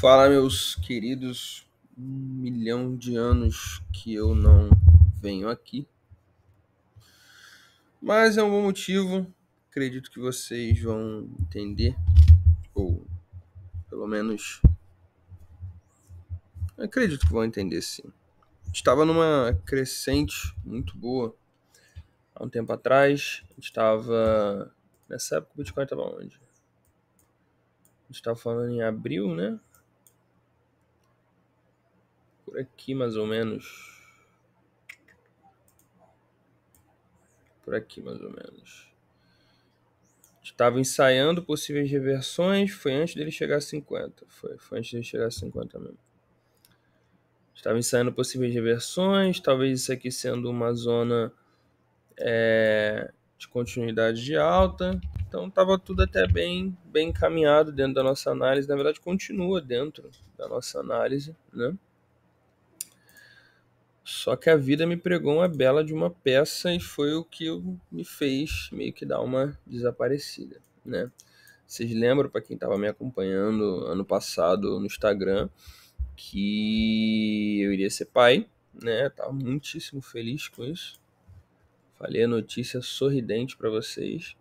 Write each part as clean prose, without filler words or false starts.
Fala, meus queridos, 1 milhão de anos que eu não venho aqui, mas é um bom motivo. Acredito que vocês vão entender, ou pelo menos acredito que vão entender, sim. Estava numa crescente muito boa há um tempo atrás. Estava nessa época o Bitcoin estava onde? A gente estava falando em abril, né? Por aqui mais ou menos. Por aqui mais ou menos. Estava ensaiando possíveis reversões. Foi antes dele chegar a 50. Foi antes dele chegar a 50 mesmo. Estava ensaiando possíveis reversões. Talvez isso aqui sendo uma zona de continuidade de alta. Então estava tudo até bem encaminhado dentro da nossa análise. Na verdade, continua dentro da nossa análise, né? Só que a vida me pregou uma bela de uma peça e foi o que me fez meio que dar uma desaparecida, né? Vocês lembram, para quem estava me acompanhando ano passado no Instagram, que eu iria ser pai, né? Tava muitíssimo feliz com isso. Falei a notícia sorridente para vocês.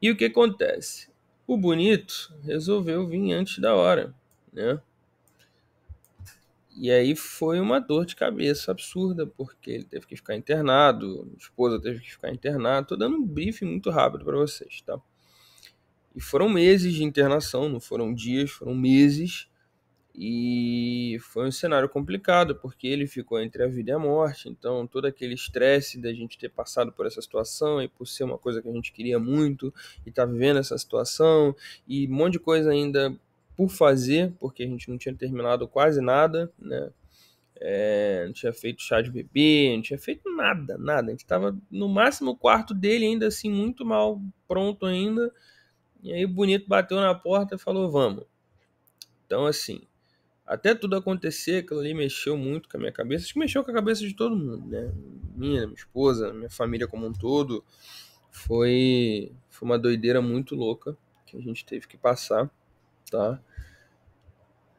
E o que acontece? O bonito resolveu vir antes da hora, né? E aí foi uma dor de cabeça absurda, porque ele teve que ficar internado, minha esposa teve que ficar internada. Tô dando um briefing muito rápido para vocês, tá? E foram meses de internação, não foram dias, foram meses. E foi um cenário complicado, porque ele ficou entre a vida e a morte. Então, todo aquele estresse da gente ter passado por essa situação e por ser uma coisa que a gente queria muito e tá vivendo essa situação e um monte de coisa ainda por fazer, porque a gente não tinha terminado quase nada, né? Não tinha feito chá de bebê, não tinha feito nada. A gente tava no máximo o quarto dele ainda assim muito mal pronto ainda. E aí o bonito bateu na porta e falou, vamos. Então assim, até tudo acontecer, aquilo ali mexeu muito com a minha cabeça. Acho que mexeu com a cabeça de todo mundo, né? Minha esposa, minha família como um todo. Foi uma doideira muito louca que a gente teve que passar, tá?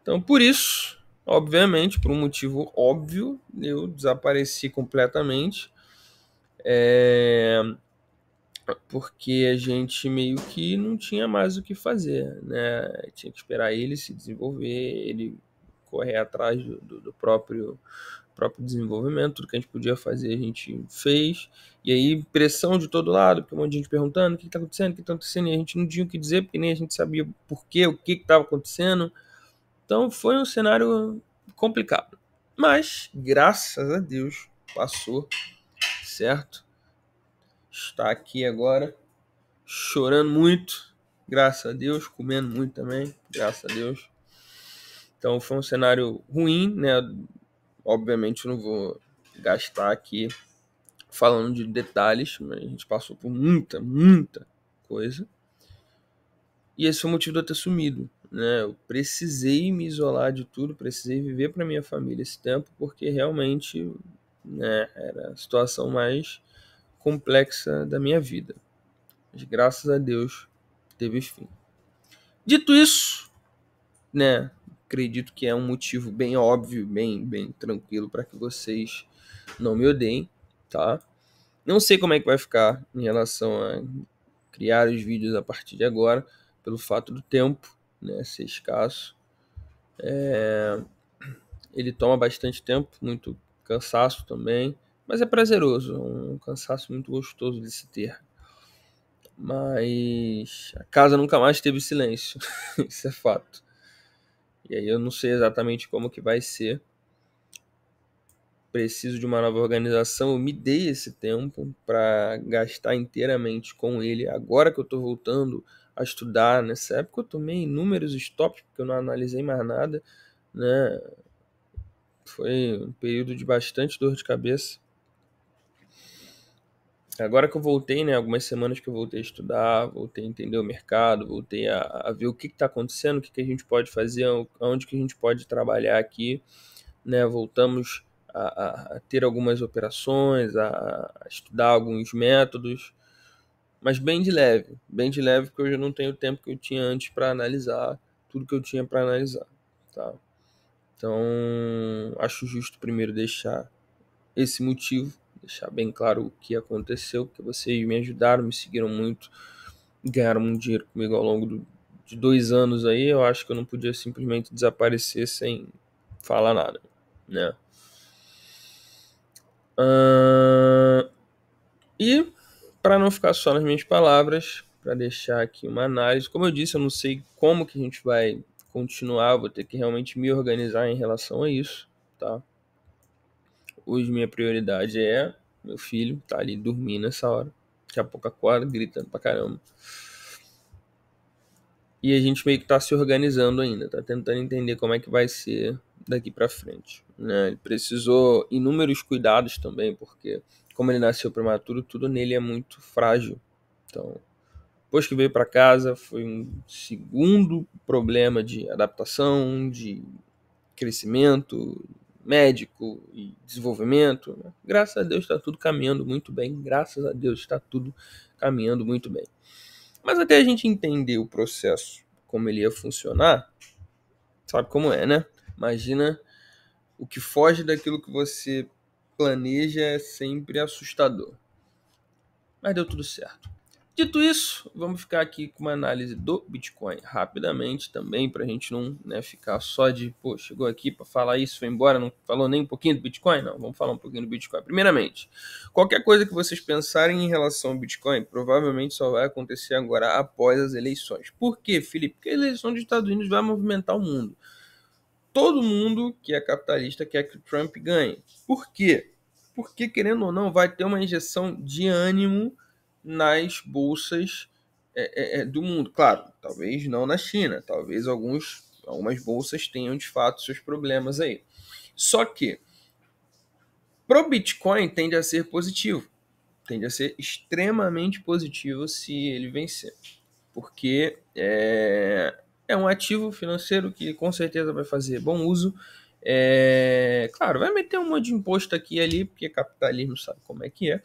Então, por isso, obviamente, por um motivo óbvio, eu desapareci completamente. Porque a gente meio que não tinha mais o que fazer, né? Tinha que esperar ele se desenvolver, ele correr atrás do próprio desenvolvimento. Tudo que a gente podia fazer a gente fez. E aí pressão de todo lado, porque um monte de gente perguntando o que está acontecendo, o que está acontecendo, e a gente não tinha o que dizer, porque nem a gente sabia por quê, o que estava acontecendo. Então foi um cenário complicado. Mas, graças a Deus, passou, certo? Está aqui agora, chorando muito, graças a Deus, comendo muito também, graças a Deus. Então foi um cenário ruim, né? Obviamente eu não vou gastar aqui falando de detalhes, mas a gente passou por muita coisa. E esse foi o motivo de eu ter sumido, né? Eu precisei me isolar de tudo, precisei viver para minha família esse tempo, porque realmente, né, era a situação mais complexa da minha vida. Mas graças a Deus teve fim. Dito isso, né, acredito que é um motivo bem óbvio, bem tranquilo para que vocês não me odeiem, tá? Não sei como é que vai ficar em relação a criar os vídeos a partir de agora, pelo fato do tempo, né, ser escasso. Ele toma bastante tempo, muito cansaço também, mas é prazeroso, é um cansaço muito gostoso de se ter. Mas a casa nunca mais teve silêncio, isso é fato. E aí eu não sei exatamente como que vai ser. Preciso de uma nova organização. Eu me dei esse tempo para gastar inteiramente com ele. Agora que eu estou voltando a estudar, nessa época eu tomei inúmeros stops, porque eu não analisei mais nada, né? Foi um período de bastante dor de cabeça. Agora que eu voltei, né? Algumas semanas que eu voltei a estudar, voltei a entender o mercado, voltei a ver o que está acontecendo, o que a gente pode fazer, onde que a gente pode trabalhar aqui, né? Voltamos a ter algumas operações, a estudar alguns métodos, mas bem de leve, porque eu já não tenho o tempo que eu tinha antes para analisar tudo que eu tinha para analisar, tá? Então, acho justo primeiro deixar esse motivo, deixar bem claro o que aconteceu, porque vocês me ajudaram, me seguiram muito, ganharam muito dinheiro comigo ao longo de 2 anos aí. Eu acho que eu não podia simplesmente desaparecer sem falar nada, né? E para não ficar só nas minhas palavras, para deixar aqui uma análise, como eu disse, eu não sei como que a gente vai continuar, vou ter que realmente me organizar em relação a isso, tá? Hoje minha prioridade é meu filho, tá ali dormindo nessa hora, daqui a pouco acorda, gritando pra caramba. E a gente meio que tá se organizando ainda, tá tentando entender como é que vai ser daqui pra frente, né? Ele precisou inúmeros cuidados também, porque como ele nasceu prematuro, tudo nele é muito frágil. Então, depois que veio para casa, foi um segundo problema de adaptação, de crescimento médico e desenvolvimento, né? Graças a Deus está tudo caminhando muito bem. Graças a Deus está tudo caminhando muito bem. Mas até a gente entender o processo, como ele ia funcionar, sabe como é, né? Imagina, o que foge daquilo que você planeja é sempre assustador. Mas deu tudo certo. Dito isso, vamos ficar aqui com uma análise do Bitcoin rapidamente também, para a gente não, né, ficar só de, pô, chegou aqui para falar isso, foi embora, não falou nem um pouquinho do Bitcoin? Não, vamos falar um pouquinho do Bitcoin. Primeiramente, qualquer coisa que vocês pensarem em relação ao Bitcoin, provavelmente só vai acontecer agora após as eleições. Por quê, Felipe? Porque a eleição dos Estados Unidos vai movimentar o mundo. Todo mundo que é capitalista quer que o Trump ganhe. Por quê? Porque, querendo ou não, vai ter uma injeção de ânimo nas bolsas do mundo. Claro, talvez não na China, talvez algumas bolsas tenham de fato seus problemas aí. Só que pro Bitcoin tende a ser positivo, tende a ser extremamente positivo se ele vencer, porque é um ativo financeiro que com certeza vai fazer bom uso. Claro, vai meter um monte de imposto aqui e ali, porque capitalismo sabe como é que é.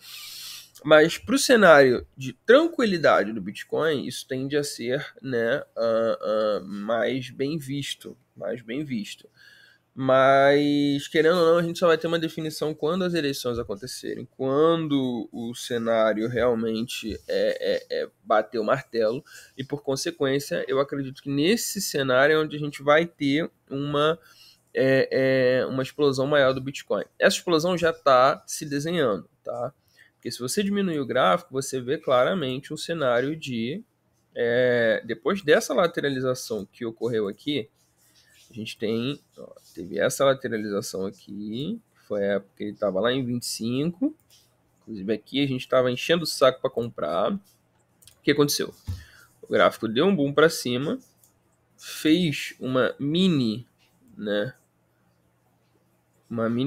Mas para o cenário de tranquilidade do Bitcoin, isso tende a ser, né, mais bem visto. Mais bem visto. Mas, querendo ou não, a gente só vai ter uma definição quando as eleições acontecerem, quando o cenário realmente bater o martelo, e por consequência, eu acredito que nesse cenário é onde a gente vai ter uma explosão maior do Bitcoin. Essa explosão já está se desenhando, tá? Porque se você diminuir o gráfico, você vê claramente um cenário de... depois dessa lateralização que ocorreu aqui, a gente teve essa lateralização aqui, foi a época que ele estava lá em 25, inclusive aqui a gente estava enchendo o saco para comprar. O que aconteceu? O gráfico deu um boom para cima, fez uma mini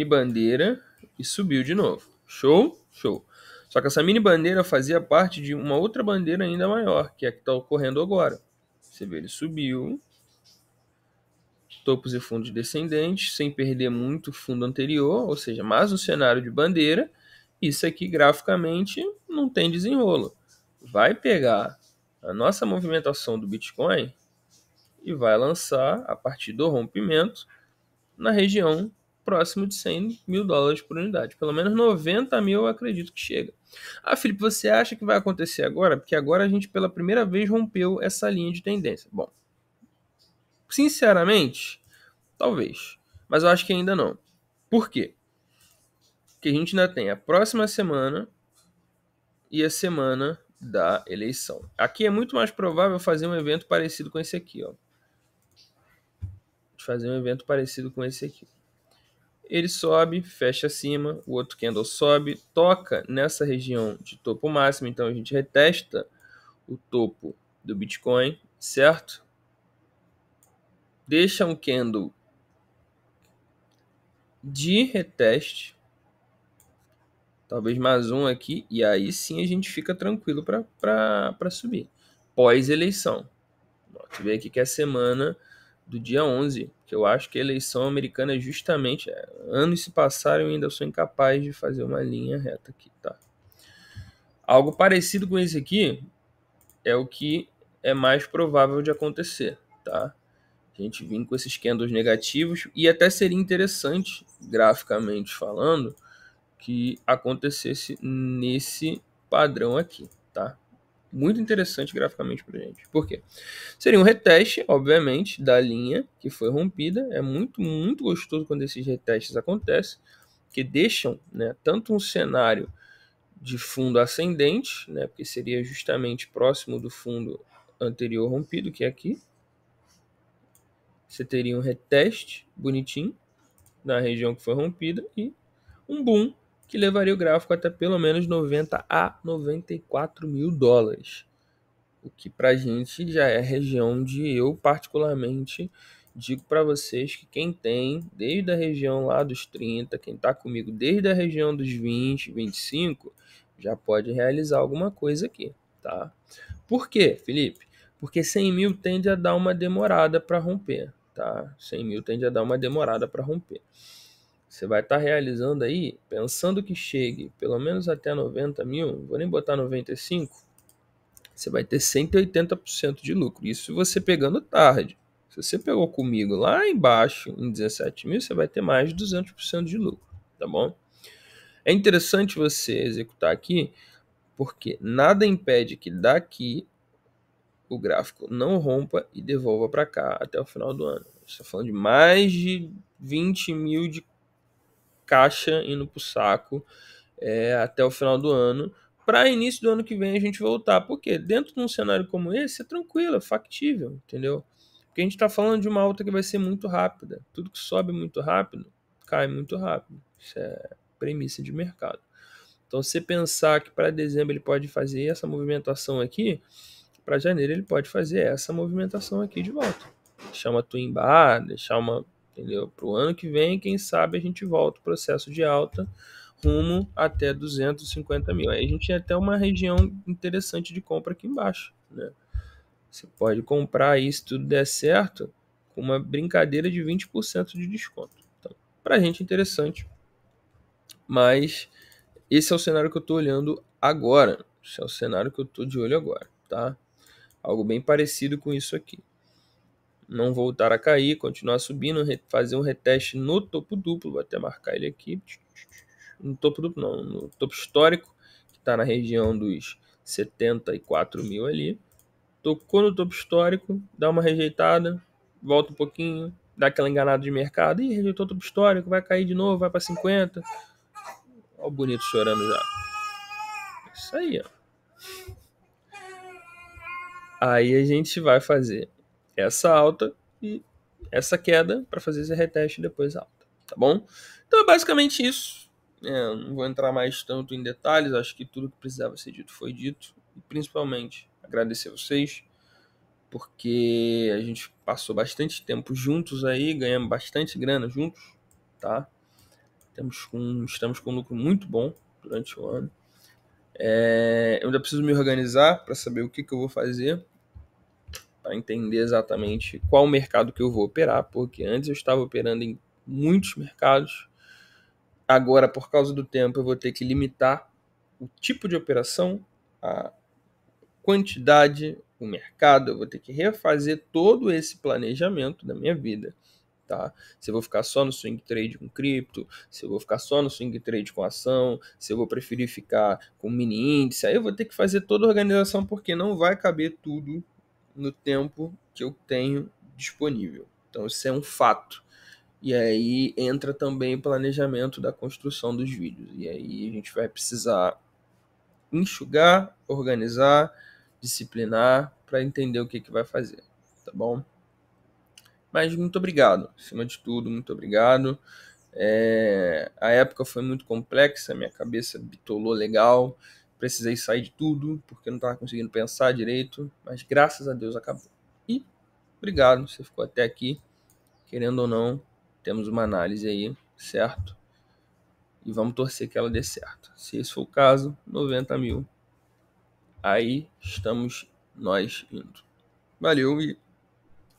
bandeira e subiu de novo. Show? Show. Só que essa mini bandeira fazia parte de uma outra bandeira ainda maior, que é a que está ocorrendo agora. Você vê, ele subiu, topos e fundos descendentes, sem perder muito o fundo anterior, ou seja, mais um cenário de bandeira. Isso aqui graficamente não tem desenrolo. Vai pegar a nossa movimentação do Bitcoin e vai lançar a partir do rompimento na região próximo de $100.000 por unidade. Pelo menos 90 mil eu acredito que chega. Ah, Felipe, você acha que vai acontecer agora? Porque agora a gente pela primeira vez rompeu essa linha de tendência. Bom, sinceramente, talvez. Mas eu acho que ainda não. Por quê? Porque a gente ainda tem a próxima semana e a semana da eleição. Aqui é muito mais provável fazer um evento parecido com esse aqui, ó. Fazer um evento parecido com esse aqui. Ele sobe, fecha acima, o outro candle sobe, toca nessa região de topo máximo, então a gente retesta o topo do Bitcoin, certo? Deixa um candle de reteste, talvez mais um aqui, e aí sim a gente fica tranquilo para subir. Pós-eleição. Você vê aqui que é a semana do dia 11, que eu acho que a eleição americana é justamente... anos se passaram e eu ainda sou incapaz de fazer uma linha reta aqui, tá? Algo parecido com esse aqui é o que é mais provável de acontecer, tá? A gente vinha com esses candles negativos e até seria interessante, graficamente falando, que acontecesse nesse padrão aqui, tá? Muito interessante graficamente pra gente. Por quê? Seria um reteste, obviamente, da linha que foi rompida. É muito, muito gostoso quando esses retestes acontecem, que deixam, né, tanto um cenário de fundo ascendente, né, porque seria justamente próximo do fundo anterior rompido, que é aqui. Você teria um reteste bonitinho na região que foi rompida e um boom que levaria o gráfico até pelo menos 90 a 94 mil dólares. O que para a gente já é região onde eu particularmente digo para vocês que quem tem desde a região lá dos 30, quem está comigo desde a região dos 20, 25, já pode realizar alguma coisa aqui, tá? Por quê, Felipe? Porque 100 mil tende a dar uma demorada para romper, tá? 100 mil tende a dar uma demorada para romper. Você vai estar realizando aí, pensando que chegue pelo menos até 90 mil, vou nem botar 95, você vai ter 180% de lucro. Isso você pegando tarde. Se você pegou comigo lá embaixo, em 17 mil, você vai ter mais de 200% de lucro, tá bom? É interessante você executar aqui, porque nada impede que daqui o gráfico não rompa e devolva para cá até o final do ano. A gente está falando de mais de 20 mil de caixa indo para o saco até o final do ano. Para início do ano que vem a gente voltar. Porque dentro de um cenário como esse é tranquilo, é factível, entendeu? Porque a gente está falando de uma alta que vai ser muito rápida. Tudo que sobe muito rápido, cai muito rápido. Isso é premissa de mercado. Então, se você pensar que para dezembro ele pode fazer essa movimentação aqui, para janeiro ele pode fazer essa movimentação aqui de volta. Deixar uma twin bar, deixar uma, entendeu? Para o ano que vem, quem sabe a gente volta o processo de alta rumo até 250 mil. Aí a gente tem até uma região interessante de compra aqui embaixo, né? Você pode comprar aí, se tudo der certo, com uma brincadeira de 20% de desconto. Então, para a gente é interessante, mas esse é o cenário que eu estou olhando agora. Esse é o cenário que eu estou de olho agora, tá? Algo bem parecido com isso aqui. Não voltar a cair, continuar subindo, fazer um reteste no topo duplo. Vou até marcar ele aqui. No topo duplo não, no topo histórico, que está na região dos 74 mil ali. Tocou no topo histórico, dá uma rejeitada, volta um pouquinho, dá aquela enganada de mercado. Ih, rejeitou o topo histórico, vai cair de novo, vai para 50. Olha o bonito chorando já. Isso aí, ó. Aí a gente vai fazer essa alta e essa queda para fazer esse reteste depois alta, tá bom? Então é basicamente isso. Não vou entrar mais tanto em detalhes, acho que tudo que precisava ser dito foi dito. E principalmente agradecer vocês, porque a gente passou bastante tempo juntos aí, ganhamos bastante grana juntos, tá? Estamos com um lucro muito bom durante o ano. Eu ainda preciso me organizar para saber o que eu vou fazer, para entender exatamente qual mercado que eu vou operar, porque antes eu estava operando em muitos mercados. Agora, por causa do tempo, eu vou ter que limitar o tipo de operação, a quantidade, o mercado. Eu vou ter que refazer todo esse planejamento da minha vida. Tá? Se eu vou ficar só no swing trade com cripto, se eu vou ficar só no swing trade com ação, se eu vou preferir ficar com mini índice, aí eu vou ter que fazer toda a organização, porque não vai caber tudo no tempo que eu tenho disponível. Então isso é um fato. E aí entra também o planejamento da construção dos vídeos. E aí a gente vai precisar enxugar, organizar, disciplinar para entender o que vai fazer, tá bom? Mas muito obrigado, acima de tudo, muito obrigado. A época foi muito complexa, minha cabeça bitolou legal, precisei sair de tudo, porque não estava conseguindo pensar direito, mas graças a Deus acabou. E obrigado, você ficou até aqui, querendo ou não, temos uma análise aí, certo? E vamos torcer que ela dê certo. Se esse for o caso, 90 mil. Aí estamos nós indo. Valeu e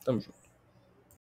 tamo junto.